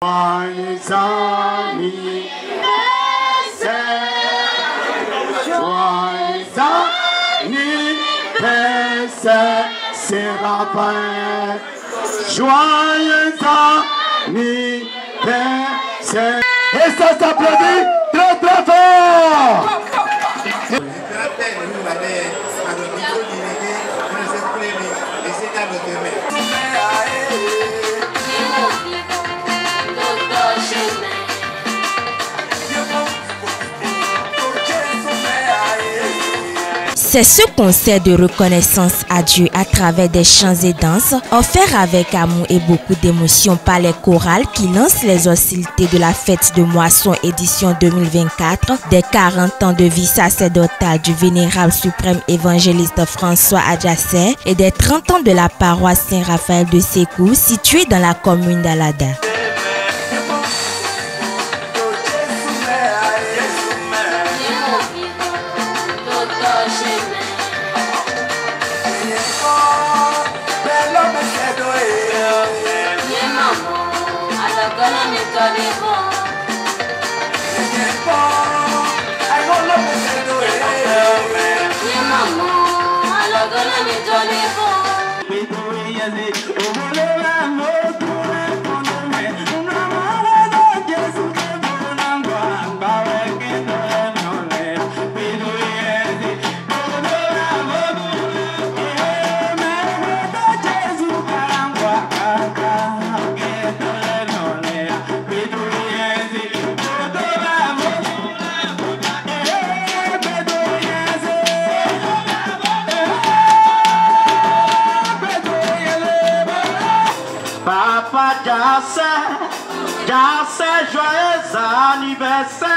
Joyeux anniversaire, Séraphin. Joyeux anniversaire. Et ça s'applaudit très très fort. C'est ce concert de reconnaissance à Dieu à travers des chants et danses, offert avec amour et beaucoup d'émotion par les chorales qui lancent les hostilités de la fête de moisson édition 2024 des 40 ans de vie sacerdotale du vénérable suprême évangéliste François Adjacet et des 30 ans de la paroisse Saint-Raphaël de Sékou située dans la commune d'Alada. Papa Jacé, joyeux anniversaire.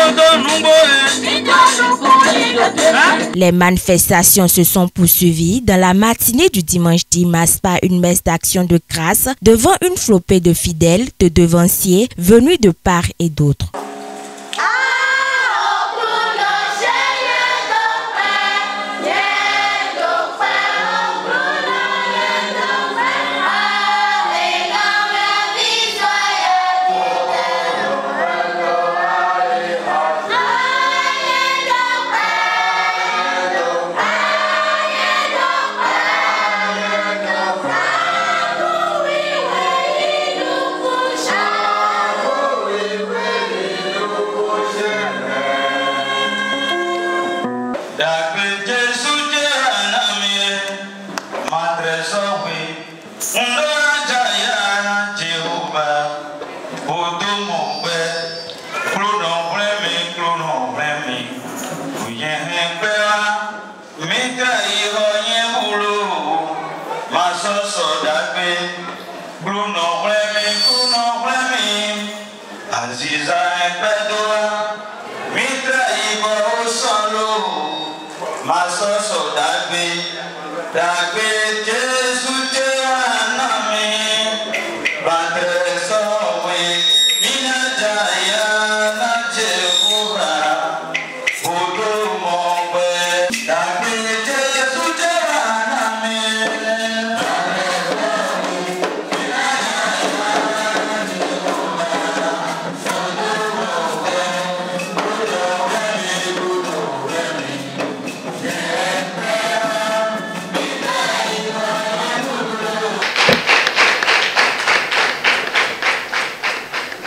Yeah. Les manifestations se sont poursuivies dans la matinée du dimanche 10 mars par une messe d'action de grâce devant une flopée de fidèles, de devanciers venus de part et d'autre.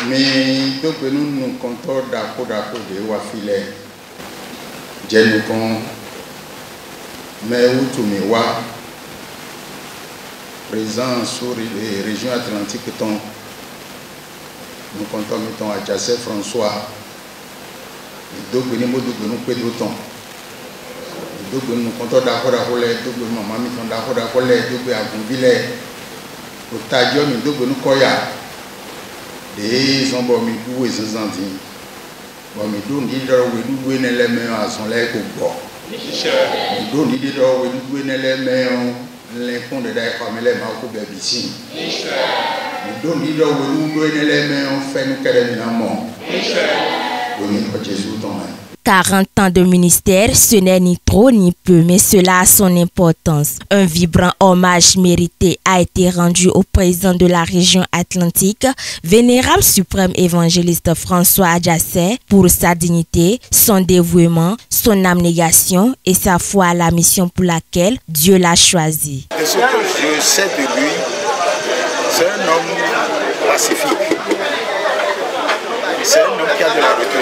Mais donc nous comptons d'accord de Wafile, Djenukon, mais où tu me vois, présent sur les régions atlantiques, nous comptons mettons à Jassé François, donc nous Pedro Ton, donc nous comptons d'accord à Rollet, donc maman nous d'accord à Rollet, donc à Gouvillé, au Tadium, donc nous Koya. Et ils ont mis tout et ils ont dit bon mais donc ils doivent nous donner les mains à son lait au bord donc ils doivent nous donner les mains les fonds de d'ailleurs mais les mains au bébé ici donc ils doivent nous donner les mains on fait nous qu'elle est mort donc Jésus ton 40 ans de ministère, ce n'est ni trop ni peu, mais cela a son importance. Un vibrant hommage mérité a été rendu au président de la région Atlantique, vénérable suprême évangéliste François Adjassé, pour sa dignité, son dévouement, son abnégation et sa foi à la mission pour laquelle Dieu l'a choisi. Et ce que je sais de lui, c'est un homme pacifique. C'est un homme qui a de la retenue.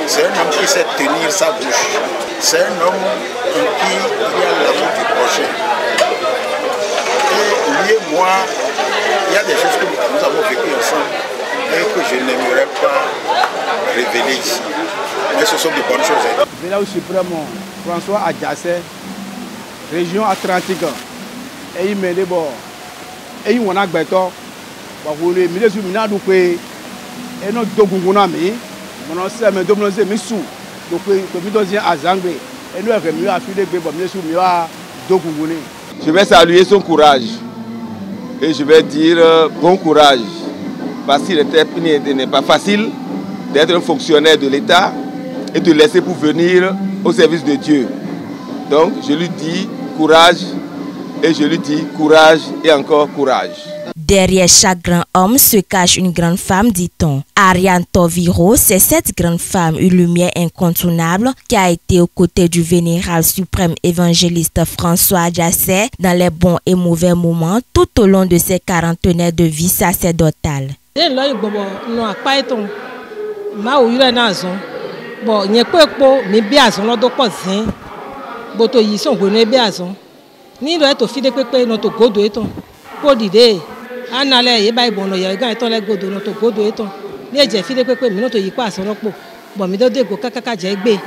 C'est un homme qui sait tenir sa bouche. C'est un homme en qui il y a l'amour du prochain. Et lui et moi, il y a des choses que nous avons vécues ensemble et que je n'aimerais pas révéler ici. Mais ce sont de bonnes choses. Vénérable suprême François Adjassé, région Atlantique. Et il m'a dit bon, et il m'a dit bon, vous le milieu du minado et nous dogunguna mi. Mon ancien me demande mes sous, donc je me donne à Zangbe et nous avons mieux à filer de mes sous, mieux à Dogungune. Je vais saluer son courage et je vais dire bon courage parce qu'il n'est pas facile d'être un fonctionnaire de l'État et de laisser pour venir au service de Dieu. Donc je lui dis courage et je lui dis courage et encore courage. Derrière chaque grand homme se cache une grande femme, dit-on. Ariane Toviro, c'est cette grande femme, une lumière incontournable, qui a été aux côtés du vénérable suprême évangéliste François Adjassé dans les bons et mauvais moments tout au long de ses quarantenaires de vie sacerdotale. Anale ye bai bono ye gan eton le godo no to godo eton ni eje fi de pepe mi no to yi pa aso ropo bo mi do de go kakaka je gbe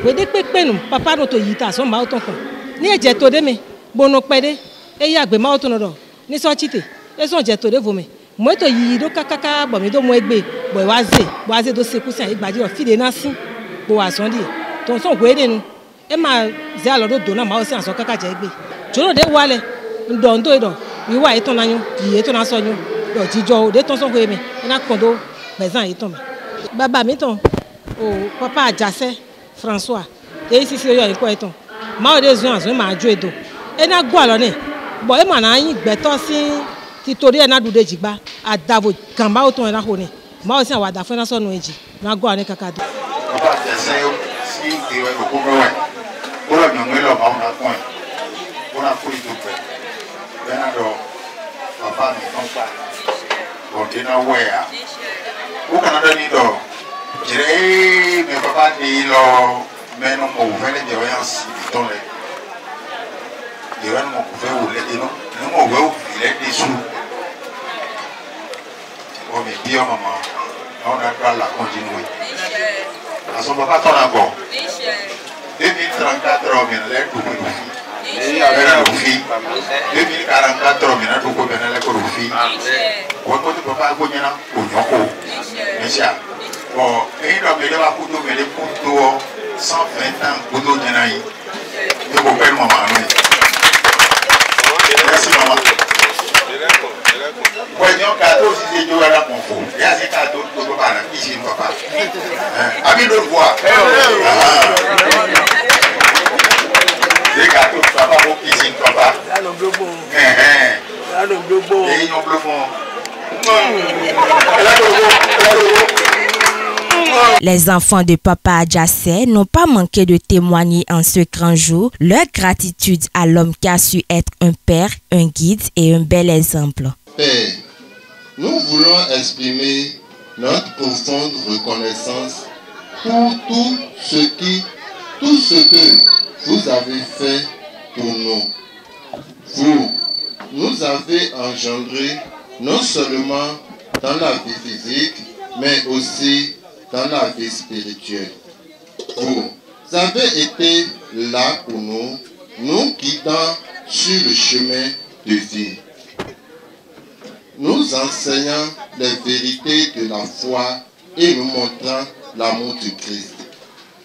we de pepe nu papa no to yi ta so ma o ton kan ni eje to de me bono pede e ya gbe ma o ton do ni so chite e so je to de vo me mo to yi do kakaka bo mi do mo egbe bo wa ze do se ku san igbaji o fi de na sin bo wa son di to so gwe de nu e ma ze alo do na ma o se aso kaka je gbe joro de wale ndo do we wa eton nanyo yi eton aso nyo do jijo de ton so ko emi na kondo bezan eton baba mi ton o papa Adjassé François e si yo yin ko eton ma o de zun aso ma jo edo e na gwa lo ni bo e ma na yin gbeto si ti tori e na du de jigba adavo kan ma o ton na ho ni ma o si awada fun na so nu eji na gwa ni kakado papa Adjassé si ewe ko ko wa ko lo nyo lo ma na ko ko na ko itu pe Benado, papa mi kompa, kontina wea. Bukan ada ni do. Jadi me papa ni lo meno mo vele de oyan si tole. Diwan mo ve ule dino, no mo ve ule disu. O me dio mama, on a pas la continuer. A son papa ton ago. 2034 o bien le tu. Rufi 2044 mina to ko bena le ko Rufi ko ko to pa ko nyana ko nyoko mesha bon et do me le ba kuto me le kuto 120 ans kuto nyana yi to ko pe mama no merci maman ko nyo ka to si je wala mon fo ya se ka to ko pa na kisi papa abi do voir les gâteaux, papa, vos cuisines, papa. Les enfants de Papa Adjassé n'ont pas manqué de témoigner en ce grand jour leur gratitude à l'homme qui a su être un père, un guide et un bel exemple. Père, nous voulons exprimer notre profonde reconnaissance pour tout ce que vous avez fait pour nous. Vous nous avez engendrés non seulement dans la vie physique, mais aussi dans la vie spirituelle. Vous avez été là pour nous, nous guidant sur le chemin de vie, nous enseignant les vérités de la foi et nous montrant l'amour du Christ.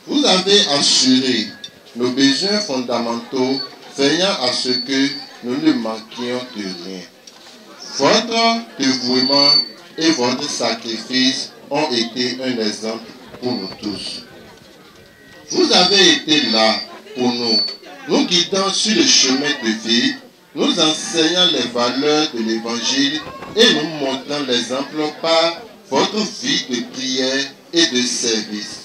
Vous avez assuré nos besoins fondamentaux, veillant à ce que nous ne manquions de rien. Votre dévouement et votre sacrifice ont été un exemple pour nous tous. Vous avez été là pour nous, nous guidant sur le chemin de vie, nous enseignant les valeurs de l'Évangile et nous montrant l'exemple par votre vie de prière et de service.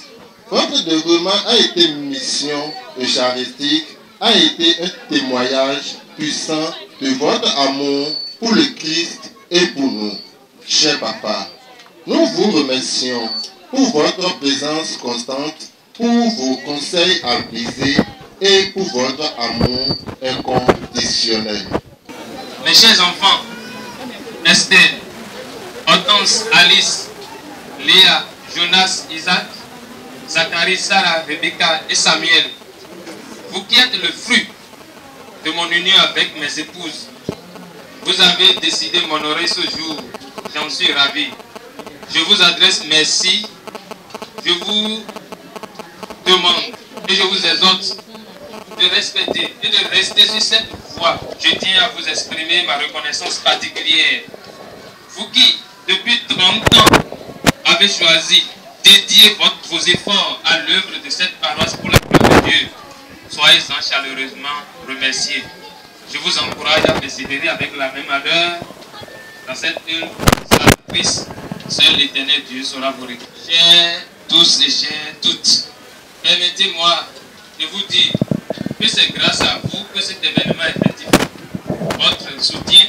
Votre dévouement a été une mission eucharistique, a été un témoignage puissant de votre amour pour le Christ et pour nous. Cher papa, nous vous remercions pour votre présence constante, pour vos conseils avisés et pour votre amour inconditionnel. Mes chers enfants, Esther, Hortense, Alice, Léa, Jonas, Isaac, Zacharie, Sarah, Rebecca et Samuel, vous qui êtes le fruit de mon union avec mes épouses, vous avez décidé de m'honorer ce jour. J'en suis ravi. Je vous adresse merci. Je vous demande et je vous exhorte de respecter et de rester sur cette voie. Je tiens à vous exprimer ma reconnaissance particulière. Vous qui, depuis 30 ans, avez choisi dédier vos efforts à l'œuvre de cette paroisse pour la gloire de Dieu, soyez-en chaleureusement remerciés. Je vous encourage à persévérer avec la même ardeur dans cette œuvre salvatrice. Seul l'Éternel Dieu saura vous récompenser. Chers tous et chères toutes, permettez-moi de vous dire que c'est grâce à vous que cet événement est effectif. Votre soutien,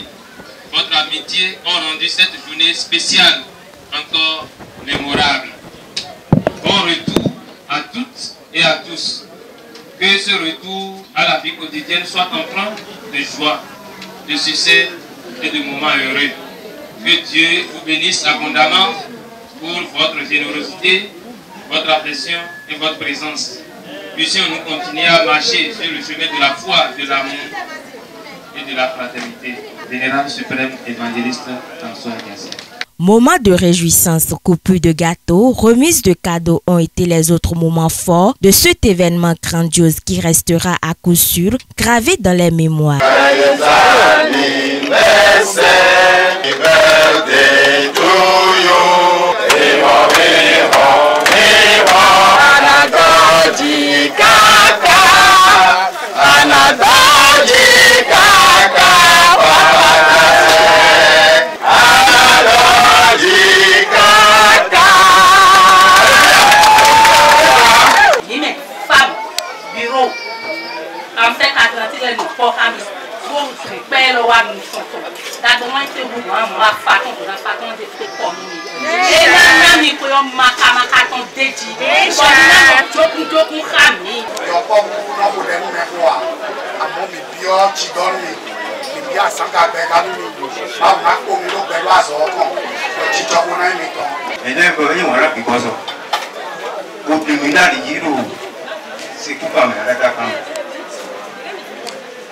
votre amitié ont rendu cette journée spéciale encore mémorable. Bon retour à toutes et à tous. Que ce retour à la vie quotidienne soit empreint de joie, de succès et de moments heureux. Que Dieu vous bénisse abondamment pour votre générosité, votre affection et votre présence. Puissions-nous continuer à marcher sur le chemin de la foi, de l'amour et de la fraternité. Vénérable suprême évangéliste François Adjassé. Moments de réjouissance, coupures de gâteaux, remises de cadeaux ont été les autres moments forts de cet événement grandiose qui restera à coup sûr gravé dans les mémoires.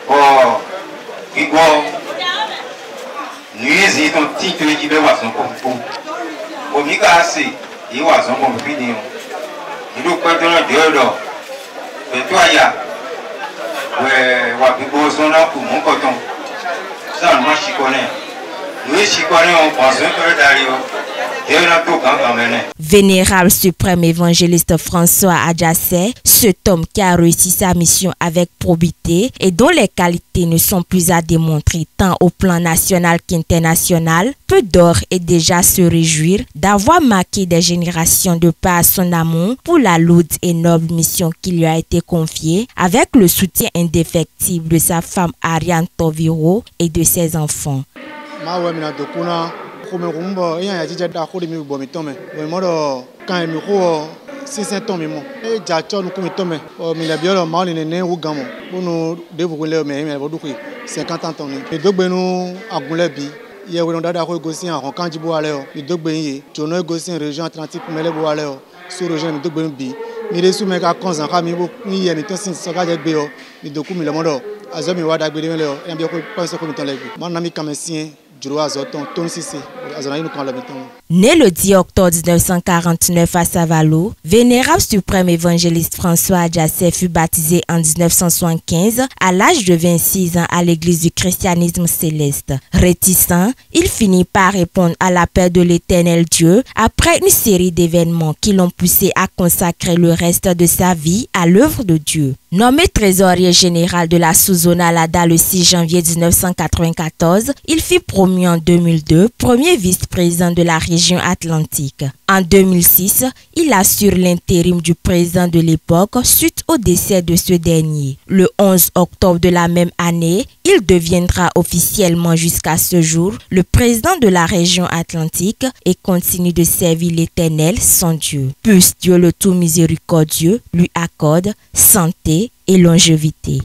Bon, et bon, nous hésitons petit que qui veut voir son compte. Au milieu assez, il voit son compte fini. Il doit pas donner de l'or. Mais toi, il y a. Ouais, ouais, besoin pour mon coton. Ça, moi, je connais. Nous, je connais, on pense que d'ailleurs. Vénérable suprême évangéliste François Adjassé, cet homme qui a réussi sa mission avec probité et dont les qualités ne sont plus à démontrer tant au plan national qu'international, peut d'ores et déjà se réjouir d'avoir marqué des générations de par son amour pour la lourde et noble mission qui lui a été confiée, avec le soutien indéfectible de sa femme Ariane Toviro et de ses enfants. Comme rumba il y a déjà d'accord de mi bo mi tome bo modo kan mi ko 600 tome mo e ja cho nu ko mi tome o mi la biolo ma ni ne wu gamo bunu de bu le me bo du ko 50 ans tone e dogbe nu agunle bi ye we no dada ko gosi an kan jibo ale o mi dogbe yin jo no gosi région Atlantique mele bo ale o so région mi dogbe bi mi re su me ka konzan ka mi bo ni ye mi to sin so ka je gbe o mi doku mi le modo azo mi wa da gbe le o e bi ko pense ko mi ton le bi mo na mi kamesien. Né le 10 octobre 1949 à Savalo, Vénérable suprême évangéliste François Adjassé fut baptisé en 1975 à l'âge de 26 ans à l'église du christianisme céleste. Réticent, il finit par répondre à l'appel de l'Éternel Dieu après une série d'événements qui l'ont poussé à consacrer le reste de sa vie à l'œuvre de Dieu. Nommé trésorier général de la sous-zone Alada le 6 janvier 1994, il fut promu en 2002 premier vice-président de la région Atlantique. En 2006, il assure l'intérim du président de l'époque suite au décès de ce dernier. Le 11 octobre de la même année, il deviendra officiellement jusqu'à ce jour le président de la région Atlantique et continue de servir l'Éternel, son Dieu. Puisse Dieu le tout miséricordieux lui accorde santé et longévité.